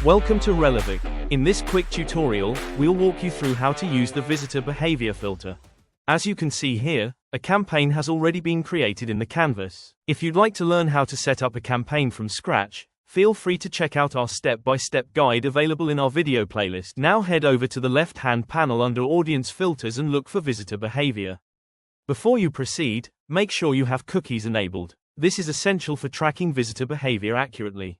Welcome to Relevic. In this quick tutorial, we'll walk you through how to use the visitor behavior filter. As you can see here, a campaign has already been created in the canvas. If you'd like to learn how to set up a campaign from scratch, feel free to check out our step-by-step guide available in our video playlist. Now head over to the left-hand panel under Audience Filters and look for Visitor Behavior. Before you proceed, make sure you have cookies enabled. This is essential for tracking visitor behavior accurately.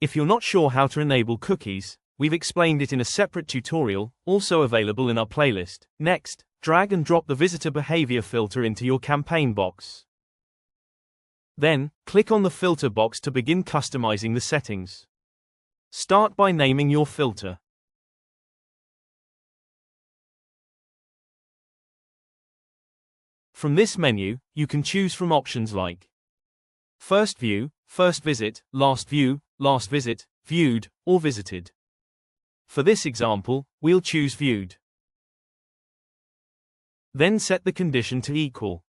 If you're not sure how to enable cookies, we've explained it in a separate tutorial, also available in our playlist. Next, drag and drop the visitor behavior filter into your campaign box. Then, click on the filter box to begin customizing the settings. Start by naming your filter. From this menu, you can choose from options like First View, First Visit, Last View, Last Visit, Viewed, or Visited. For this example, we'll choose Viewed. Then set the condition to equal.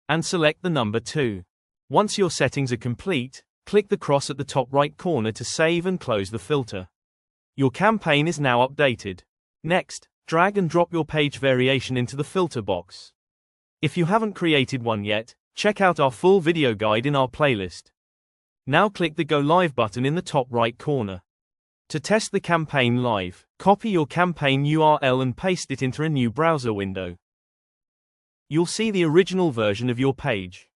And select the number 2. Once your settings are complete, click the cross at the top right corner to save and close the filter. Your campaign is now updated. Next, drag and drop your page variation into the filter box. If you haven't created one yet, check out our full video guide in our playlist. Now click the Go Live button in the top right corner. To test the campaign live, copy your campaign URL and paste it into a new browser window. You'll see the original version of your page.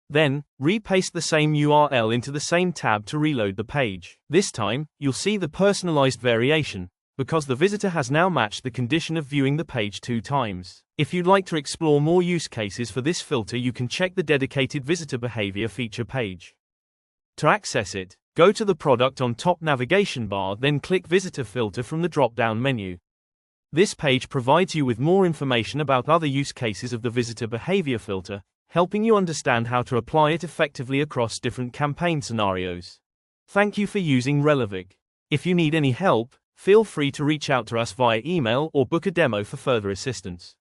Then, repaste the same URL into the same tab to reload the page. This time, you'll see the personalized variation, because the visitor has now matched the condition of viewing the page 2 times. If you'd like to explore more use cases for this filter, you can check the dedicated visitor behavior feature page. To access it, go to the product on top navigation bar, then click Visitor Filter from the drop-down menu. This page provides you with more information about other use cases of the visitor behavior filter, helping you understand how to apply it effectively across different campaign scenarios. Thank you for using Relevic. If you need any help, feel free to reach out to us via email or book a demo for further assistance.